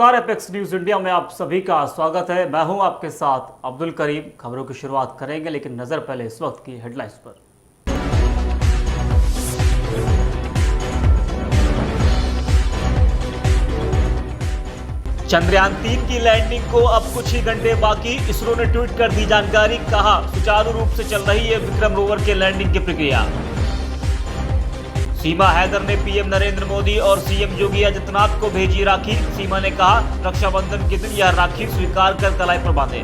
नमस्कार, apex news India में आप सभी का स्वागत है। मैं हूं आपके साथ अब्दुल करीम। खबरों की शुरुआत करेंगे, लेकिन नजर पहले इस वक्त की हेडलाइंस पर। चंद्रयान-3 की लैंडिंग को अब कुछ ही घंटे बाकी। इसरो ने ट्वीट कर दी जानकारी, कहा सुचारू रूप से चल रही है विक्रम रोवर के लैंडिंग की प्रक्रिया। सीमा हैदर ने पीएम नरेंद्र मोदी और सीएम योगी आदित्यनाथ को भेजी राखी। सीमा ने कहा रक्षाबंधन के दिन यह राखी स्वीकार कर कलाई पर बांधे।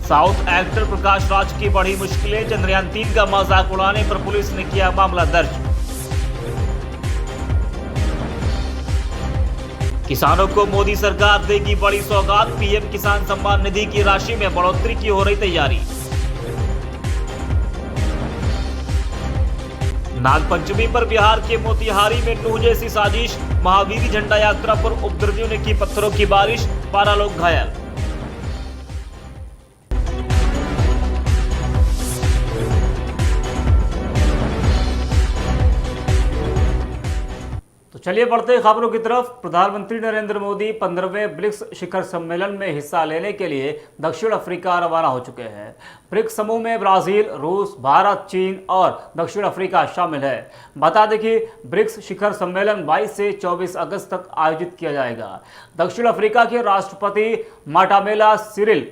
साउथ एक्टर प्रकाश राज की बढ़ी मुश्किलें। चंद्रयान-3 का मजाक उड़ाने पर पुलिस ने किया मामला दर्ज। किसानों को मोदी सरकार देगी बड़ी सौगात। पीएम किसान सम्मान निधि की राशि में बढ़ोतरी की हो रही तैयारी। नागपंचमी पर बिहार के मोतिहारी में नूह जैसी साजिश। महावीरी झंडा यात्रा पर उपद्रवियों ने की पत्थरों की बारिश, 12 लोग घायल। तो चलिए बढ़ते हैं खबरों की तरफ। प्रधानमंत्री नरेंद्र मोदी 15वें ब्रिक्स शिखर सम्मेलन में हिस्सा लेने के लिए दक्षिण अफ्रीका रवाना हो चुके हैं। ब्रिक्स समूह में ब्राजील, रूस, भारत, चीन और दक्षिण अफ्रीका शामिल है। बता दें कि ब्रिक्स शिखर सम्मेलन 22 से 24 अगस्त तक आयोजित किया जाएगा। दक्षिण अफ्रीका के राष्ट्रपति माटामेला सिरिल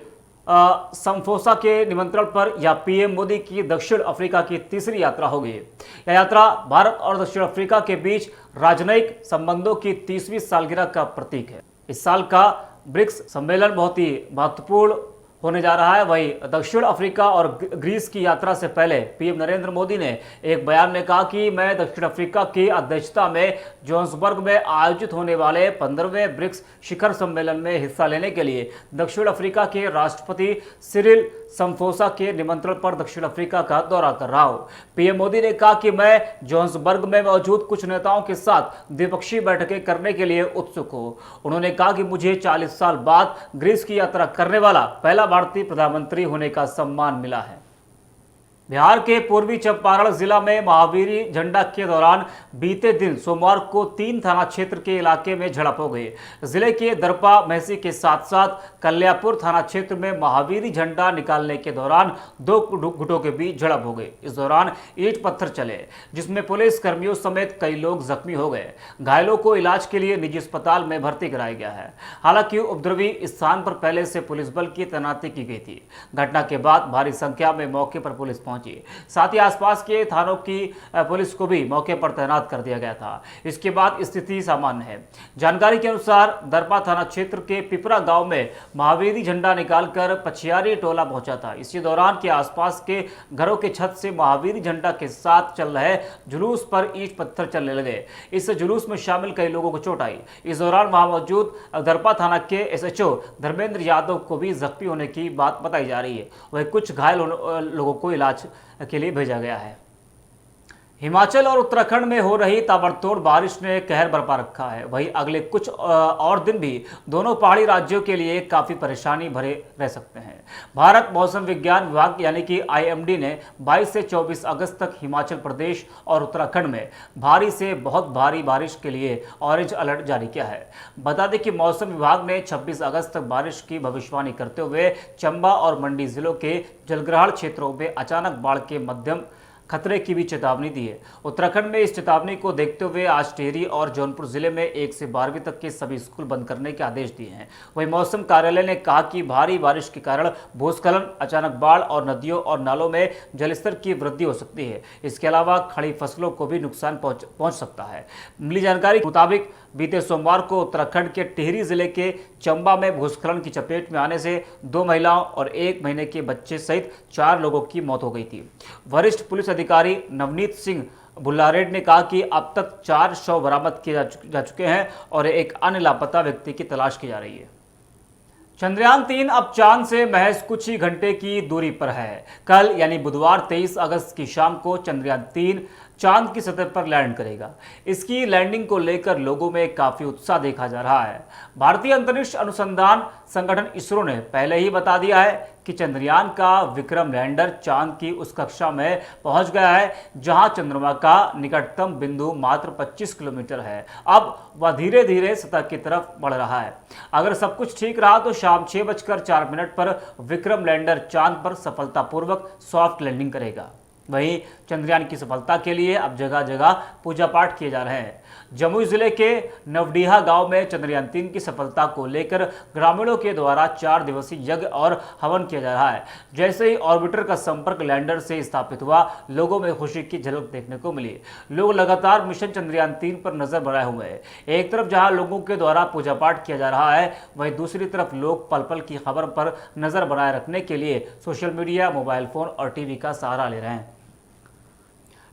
संफोसा के निमंत्रण पर यह पीएम मोदी की दक्षिण अफ्रीका की तीसरी यात्रा होगी। यह यात्रा भारत और दक्षिण अफ्रीका के बीच राजनयिक संबंधों की 30वीं सालगिरह का प्रतीक है। इस साल का ब्रिक्स सम्मेलन बहुत ही महत्वपूर्ण होने जा रहा है। वहीं दक्षिण अफ्रीका और ग्रीस की यात्रा से पहले पीएम नरेंद्र मोदी ने एक बयान में कहा कि मैं दक्षिण अफ्रीका की अध्यक्षता में जोहान्सबर्ग में आयोजित होने वाले 15वें ब्रिक्स शिखर सम्मेलन में हिस्सा लेने के लिए दक्षिण अफ्रीका के राष्ट्रपति सिरिल संफोसा के निमंत्रण पर दक्षिण अफ्रीका का दौरा कर रहा हूं। पीएम मोदी ने कहा कि मैं जोहान्सबर्ग में मौजूद कुछ नेताओं के साथ द्विपक्षीय बैठकें करने के लिए उत्सुक हूं। उन्होंने कहा कि मुझे 40 साल बाद ग्रीस की यात्रा करने वाला पहला भारतीय प्रधानमंत्री होने का सम्मान मिला है। बिहार के पूर्वी चंपारण जिला में महावीरी झंडा के दौरान बीते दिन सोमवार को 3 थाना क्षेत्र के इलाके में झड़प हो गई। जिले के दरपा महसी के साथ साथ कल्यापुर थाना क्षेत्र में महावीरी झंडा निकालने के दौरान 2 गुटों के बीच झड़प हो गई। इस दौरान ईंट पत्थर चले, जिसमें पुलिस कर्मियों समेत कई लोग जख्मी हो गए। घायलों को इलाज के लिए निजी अस्पताल में भर्ती कराया गया है। हालांकि उपद्रवी स्थान पर पहले से पुलिस बल की तैनाती की गई थी। घटना के बाद भारी संख्या में मौके पर पुलिस पहुंची। साथ ही आसपास के थानों की पुलिस को भी मौके पर तैनात कर दिया गया था। इसके बाद स्थिति सामान्य है। जानकारी के अनुसार दरपा थाना क्षेत्र के पिपरा गांव में महावीरी झंडा निकालकर पछियारी टोला पहुंचा था। इसी दौरान के आसपास के घरों के छत से महावीरी झंडा के साथ चल रहे जुलूस पर ईंट पत्थर चलने लगे। इस जुलूस में शामिल कई लोगों को चोट आई। इस दौरान वहां मौजूद दरपा थाना के एसएचओ धर्मेंद्र यादव को भी जख्मी होने की बात बताई जा रही है। वहीं कुछ घायल लोगों को इलाज के लिए भेजा गया है। हिमाचल और उत्तराखंड में हो रही ताबड़तोड़ बारिश ने कहर बरपा रखा है। वहीं अगले कुछ और दिन भी दोनों पहाड़ी राज्यों के लिए काफ़ी परेशानी भरे रह सकते हैं। भारत मौसम विज्ञान विभाग यानी कि आईएमडी ने 22 से 24 अगस्त तक हिमाचल प्रदेश और उत्तराखंड में भारी से बहुत भारी बारिश के लिए ऑरेंज अलर्ट जारी किया है। बता दें कि मौसम विभाग ने 26 अगस्त तक बारिश की भविष्यवाणी करते हुए चंबा और मंडी जिलों के जलग्रहण क्षेत्रों में अचानक बाढ़ के मध्यम खतरे की भी चेतावनी दी है। उत्तराखंड में इस चेतावनी को देखते हुए आज टिहरी और जौनपुर जिले में 1 से 12वीं तक के सभी स्कूल बंद करने के आदेश दिए हैं। वहीं मौसम कार्यालय ने कहा कि भारी बारिश के कारण भूस्खलन, अचानक बाढ़ और नदियों और नालों में जलस्तर की वृद्धि हो सकती है। इसके अलावा खड़ी फसलों को भी नुकसान पहुंच सकता है। मिली जानकारी के मुताबिक बीते सोमवार को उत्तराखंड के टिहरी जिले के चंबा में भूस्खलन की चपेट में आने से 2 महिलाओं और 1 महीने के बच्चे सहित 4 लोगों की मौत हो गई थी। वरिष्ठ पुलिस अधिकारी नवनीत सिंह बुल्लारेड ने कहा कि अब तक 4 शव बरामद किए जा चुके हैं और एक अन्य लापता व्यक्ति की तलाश की जा रही है। चंद्रयान-3 अब चांद से महज कुछ ही घंटे की दूरी पर है। कल यानी बुधवार 23 अगस्त की शाम को चंद्रयान-3 चांद की सतह पर लैंड करेगा। इसकी लैंडिंग को लेकर लोगों में काफी उत्साह देखा जा रहा है। भारतीय अंतरिक्ष अनुसंधान संगठन इसरो ने पहले ही बता दिया है कि चंद्रयान का विक्रम लैंडर चांद की उस कक्षा में पहुंच गया है जहां चंद्रमा का निकटतम बिंदु मात्र 25 किलोमीटर है। अब वह धीरे धीरे सतह की तरफ बढ़ रहा है। अगर सब कुछ ठीक रहा तो शाम 6:04 पर विक्रम लैंडर चांद पर सफलतापूर्वक सॉफ्ट लैंडिंग करेगा। वहीं चंद्रयान की सफलता के लिए अब जगह जगह पूजा पाठ किए जा रहे हैं। जमुई जिले के नवडीहा गांव में चंद्रयान 3 की सफलता को लेकर ग्रामीणों के द्वारा 4 दिवसीय यज्ञ और हवन किया जा रहा है। जैसे ही ऑर्बिटर का संपर्क लैंडर से स्थापित हुआ, लोगों में खुशी की झलक देखने को मिली। लोग लगातार मिशन चंद्रयान 3 पर नजर बनाए हुए हैं। एक तरफ जहां लोगों के द्वारा पूजा पाठ किया जा रहा है, वहीं दूसरी तरफ लोग पल पल की खबर पर नजर बनाए रखने के लिए सोशल मीडिया, मोबाइल फोन और टीवी का सहारा ले रहे हैं।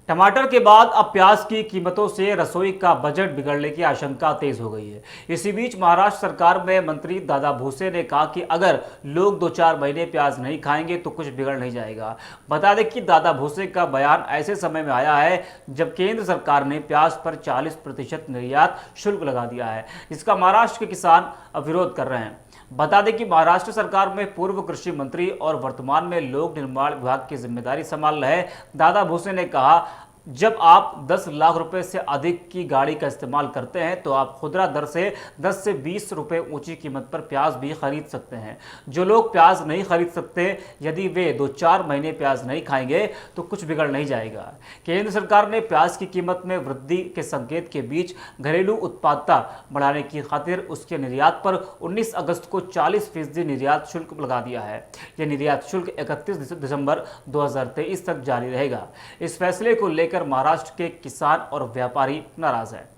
टमाटर के बाद अब प्याज की कीमतों से रसोई का बजट बिगड़ने की आशंका तेज हो गई है। इसी बीच महाराष्ट्र सरकार में मंत्री दादा भूसे ने कहा कि अगर लोग 2-4 महीने प्याज नहीं खाएंगे तो कुछ बिगड़ नहीं जाएगा। बता दें कि दादा भूसे का बयान ऐसे समय में आया है जब केंद्र सरकार ने प्याज पर 40% निर्यात शुल्क लगा दिया है। इसका महाराष्ट्र के किसान विरोध कर रहे हैं। बता दें कि महाराष्ट्र सरकार में पूर्व कृषि मंत्री और वर्तमान में लोक निर्माण विभाग की जिम्मेदारी संभाल रहे दादा भूसे ने कहा, जब आप 10 लाख रुपए से अधिक की गाड़ी का इस्तेमाल करते हैं तो आप खुदरा दर से 10 से 20 रुपए ऊंची कीमत पर प्याज भी खरीद सकते हैं। जो लोग प्याज नहीं खरीद सकते, यदि वे 2-4 महीने प्याज नहीं खाएंगे तो कुछ बिगड़ नहीं जाएगा। केंद्र सरकार ने प्याज की कीमत में वृद्धि के संकेत के बीच घरेलू उत्पादकता बढ़ाने की खातिर उसके निर्यात पर 19 अगस्त को 40% निर्यात शुल्क लगा दिया है। यह निर्यात शुल्क 31 दिसंबर 2023 तक जारी रहेगा। इस फैसले को लेकर महाराष्ट्र के किसान और व्यापारी नाराज हैं।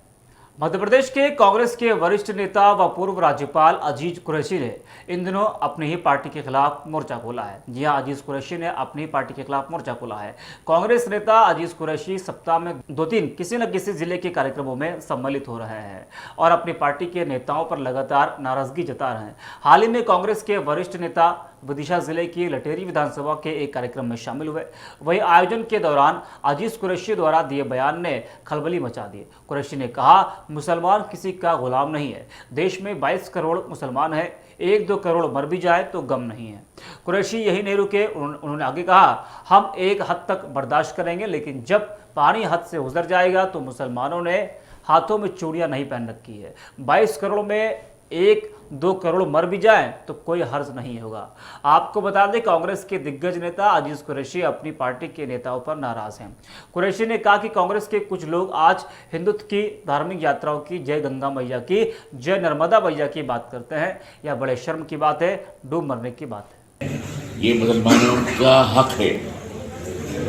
मध्य प्रदेश के कांग्रेस के वरिष्ठ नेता व पूर्व राज्यपाल अजीज कुरैशी ने इन दिनों अपनी ही पार्टी के खिलाफ मोर्चा खोला है। जी हां, अजीज कुरैशी ने अपनी पार्टी के खिलाफ मोर्चा खोला है। कांग्रेस नेता अजीज कुरैशी सप्ताह में 2-3 किसी न किसी जिले के कार्यक्रमों में सम्मिलित हो रहे हैं और अपनी पार्टी के नेताओं पर लगातार नाराजगी जता रहे हैं। हाल ही में कांग्रेस के वरिष्ठ नेता विदिशा जिले की लटेरी विधानसभा के एक कार्यक्रम में शामिल हुए। वहीं आयोजन के दौरान अजीज कुरैशी द्वारा दिए बयान ने खलबली मचा दी। कुरैशी ने कहा, मुसलमान किसी का गुलाम नहीं है। देश में 22 करोड़ मुसलमान हैं, 1-2 करोड़ मर भी जाए तो गम नहीं है। कुरैशी यही नहीं रुके, उन्होंने आगे कहा, हम एक हद तक बर्दाश्त करेंगे, लेकिन जब पानी हद से गुजर जाएगा तो मुसलमानों ने हाथों में चूड़ियां नहीं पहन रखी है। 22 करोड़ में 1-2 करोड़ मर भी जाए तो कोई हर्ज नहीं होगा। आपको बता दें, कांग्रेस के दिग्गज नेता अजीज कुरैशी अपनी पार्टी के नेताओं पर नाराज हैं। कुरैशी ने कहा कि कांग्रेस के कुछ लोग आज हिंदुत्व की धार्मिक यात्राओं की, जय गंगा मैया की, जय नर्मदा मैया की बात करते हैं। यह बड़े शर्म की बात है, डूब मरने की बात है। ये मुसलमानों का हक है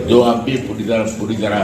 जो आप भी पूरी तरह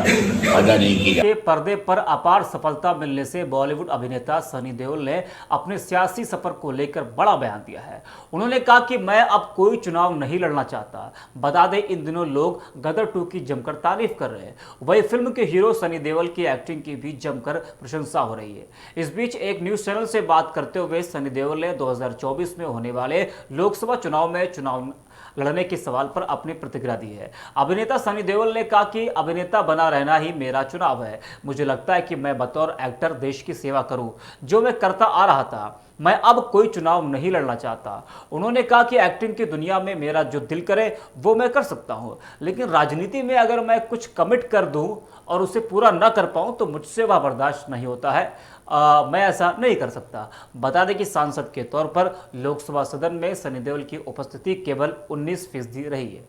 अदा नहीं किया। के पर्दे पर अपार सफलता मिलने से बॉलीवुड अभिनेता सनी देओल ने अपने सियासी सफर को लेकर बड़ा बयान दिया है। उन्होंने कहा कि मैं अब कोई चुनाव नहीं लड़ना चाहता। बता दें, इन दिनों लोग गदर 2 की जमकर तारीफ कर रहे हैं। वही फिल्म के हीरो सनी देओल की एक्टिंग की भी जमकर प्रशंसा हो रही है। इस बीच एक न्यूज चैनल से बात करते हुए सनी देओल ने 2024 में होने वाले लोकसभा चुनाव में चुनाव लड़ने के सवाल पर अपनी प्रतिक्रिया दी है। अभिनेता सनी देओल ने कहा कि अभिनेता बना रहना ही मेरा चुनाव है। मुझे लगता है कि मैं बतौर एक्टर देश की सेवा करूं, जो मैं करता आ रहा था। मैं अब कोई चुनाव नहीं लड़ना चाहता। उन्होंने कहा कि एक्टिंग की दुनिया में मेरा जो दिल करे वो मैं कर सकता हूं, लेकिन राजनीति में अगर मैं कुछ कमिट कर दूं और उसे पूरा ना कर पाऊं तो मुझसे वह बर्दाश्त नहीं होता है। मैं ऐसा नहीं कर सकता। बता दें कि सांसद के तौर पर लोकसभा सदन में सनी देओल की उपस्थिति केवल 19% रही है।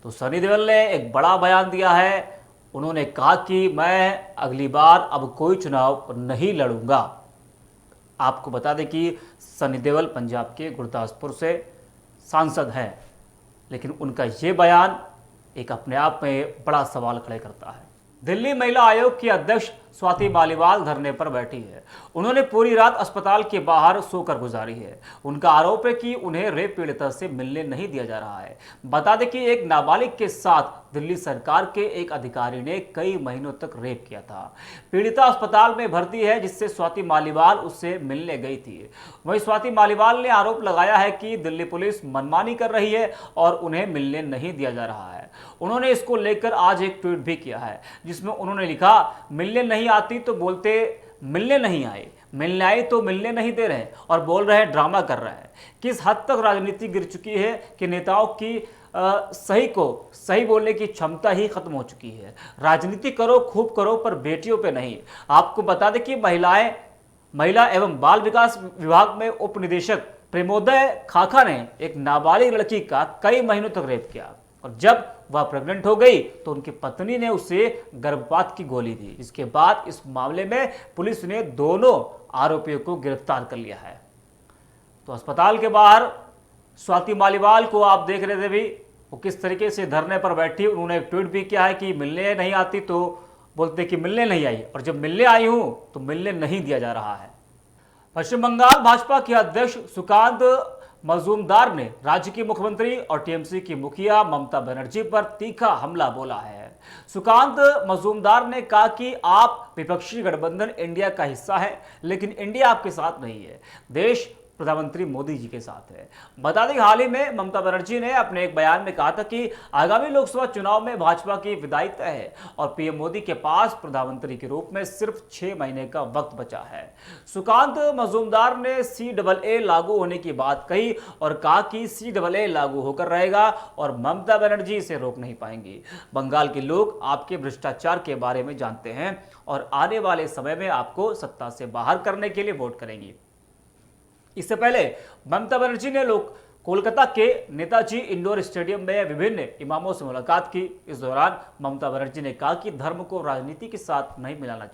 तो सनी देओल ने एक बड़ा बयान दिया है। उन्होंने कहा कि मैं अगली बार अब कोई चुनाव नहीं लड़ूंगा। आपको बता दें कि सनी देओल पंजाब के गुरदासपुर से सांसद हैं, लेकिन उनका ये बयान एक अपने आप में बड़ा सवाल खड़े करता है। दिल्ली महिला आयोग की अध्यक्ष स्वाति मालीवाल धरने पर बैठी है। उन्होंने पूरी रात अस्पताल के बाहर सोकर गुजारी है। उनका आरोप है कि उन्हें रेप पीड़िता से मिलने नहीं दिया जा रहा है। बता दें कि एक नाबालिग के साथ दिल्ली सरकार के एक अधिकारी ने कई महीनों तक रेप किया था। पीड़िता अस्पताल में भर्ती है, जिससे स्वाति मालीवाल उससे मिलने गई थी। वहीं स्वाति मालीवाल ने आरोप लगाया है कि दिल्ली पुलिस मनमानी कर रही है और उन्हें मिलने नहीं दिया जा रहा है। उन्होंने इसको लेकर आज एक ट्वीट भी किया है, जिसमें उन्होंने लिखा, मिलने नहीं आती तो बोलते मिलने नहीं आए, मिलने आई तो मिलने नहीं दे रहे और बोल रहे हैं ड्रामा कर रहे हैं। किस हद तक राजनीति गिर चुकी है कि नेताओं की सही को सही बोलने की क्षमता ही खत्म हो चुकी है। राजनीति करो, खूब करो, पर बेटियों पे नहीं। आपको बता दें कि महिला एवं बाल विकास विभाग में उप निदेशक प्रेमोदय खाखा ने एक नाबालिग लड़की का कई महीनों तक रेप किया और जब वह प्रेग्नेंट हो गई तो उनकी पत्नी ने उसे गर्भपात की गोली दी। इसके बाद इस मामले में पुलिस ने दोनों आरोपियों को गिरफ्तार कर लिया है। तो अस्पताल के बाहर स्वाति मालीवाल को आप देख रहे थे भी, वो किस तरीके से धरने पर बैठी। उन्होंने एक ट्वीट भी किया है कि मिलने नहीं आती तो बोलते कि मिलने नहीं आई, और जब मिलने आई हूं तो मिलने नहीं दिया जा रहा है। पश्चिम बंगाल भाजपा के अध्यक्ष सुकांत मजूमदार ने राज्य की मुख्यमंत्री और टीएमसी की मुखिया ममता बनर्जी पर तीखा हमला बोला है। सुकांत मजूमदार ने कहा कि आप विपक्षी गठबंधन इंडिया का हिस्सा है, लेकिन इंडिया आपके साथ नहीं है, देश प्रधानमंत्री मोदी जी के साथ है। बता दें, हाल ही में ममता बनर्जी ने अपने एक बयान में कहा था कि आगामी लोकसभा चुनाव में भाजपा की विदाई तय है और पीएम मोदी के पास प्रधानमंत्री के रूप में सिर्फ 6 महीने का वक्त बचा है। सुकांत मजूमदार ने CAA लागू होने की बात कही और कहा कि CAA लागू होकर रहेगा और ममता बनर्जी इसे रोक नहीं पाएंगी। बंगाल के लोग आपके भ्रष्टाचार के बारे में जानते हैं और आने वाले समय में आपको सत्ता से बाहर करने के लिए वोट करेंगी। इससे पहले ममता बनर्जी ने कोलकाता के नेताजी इंडोर स्टेडियम में विभिन्न इमामों से मुलाकात की। इस दौरान ममता बनर्जी ने कहा कि धर्म को राजनीति के साथ नहीं मिलाना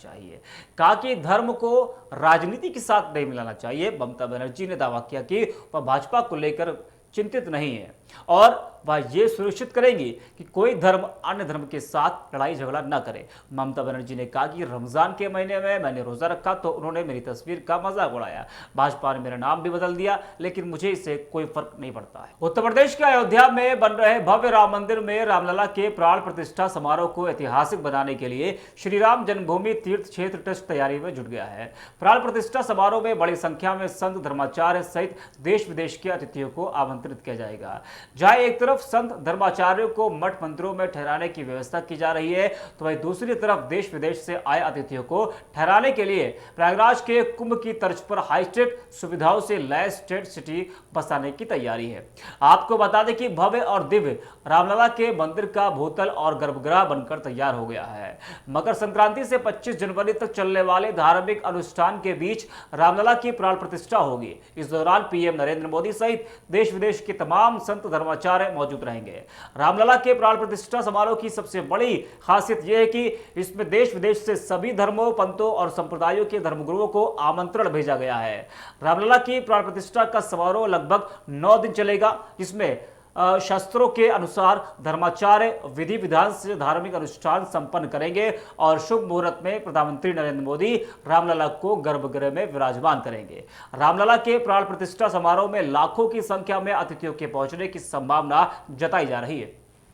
चाहिए। ममता बनर्जी ने दावा किया कि वह भाजपा को लेकर चिंतित नहीं है और वह ये सुनिश्चित करेंगी कि कोई धर्म अन्य धर्म के साथ लड़ाई झगड़ा न करे। ममता बनर्जी ने कहा कि रमजान के महीने में मैंने रोजा रखा तो उन्होंने मेरी तस्वीर का मजाक उड़ाया। भाजपा ने मेरा नाम भी बदल दिया, लेकिन मुझे इससे कोई फर्क नहीं पड़ता है। उत्तर प्रदेश के अयोध्या में बन रहे भव्य राम मंदिर में रामलला के प्राण प्रतिष्ठा समारोह को ऐतिहासिक बनाने के लिए श्री राम जन्मभूमि तीर्थ क्षेत्र ट्रस्ट तैयारी में जुट गया है। प्राण प्रतिष्ठा समारोह में बड़ी संख्या में संत, धर्माचार्य सहित देश विदेश के अतिथियों को आमंत्रित किया जाएगा। जहां एक तरफ संत धर्माचार्यों को मठ मंदिरों में ठहराने की व्यवस्था की जा रही है, तो वहीं दूसरी तरफ देश विदेश से आए अतिथियों को ठहराने के लिए प्रयागराज के कुंभ की तर्ज पर हाईटेक सुविधाओं से लैस टेंट सिटी बसाने की तैयारी है। आपको बता दें कि भव्य और दिव्य रामलला के मंदिर का भूतल और गर्भगृह बनकर तैयार हो गया है। मकर संक्रांति से 25 जनवरी तक चलने वाले धार्मिक अनुष्ठान के बीच रामलला की प्राण प्रतिष्ठा होगी। इस दौरान पीएम नरेंद्र मोदी सहित देश विदेश के तमाम संत धर्माचार्य मौजूद रहेंगे। रामलला के प्राण प्रतिष्ठा समारोह की सबसे बड़ी खासियत यह है कि इसमें देश विदेश से सभी धर्मों, पंथों और संप्रदायों के धर्मगुरुओं को आमंत्रण भेजा गया है। रामलला की प्राण प्रतिष्ठा का समारोह लगभग 9 दिन चलेगा, जिसमें शास्त्रों के अनुसार धर्माचार्य विधि विधान से धार्मिक अनुष्ठान संपन्न करेंगे और शुभ मुहूर्त में प्रधानमंत्री नरेंद्र मोदी रामलला को गर्भगृह में विराजमान करेंगे। रामलला के प्राण प्रतिष्ठा समारोह में लाखों की संख्या में अतिथियों के पहुंचने की संभावना जताई जा रही है।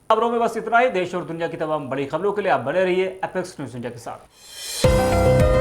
खबरों में बस इतना ही। देश और दुनिया की तमाम बड़ी खबरों के लिए आप बने रहिए एपेक्स न्यूज इंडिया के साथ।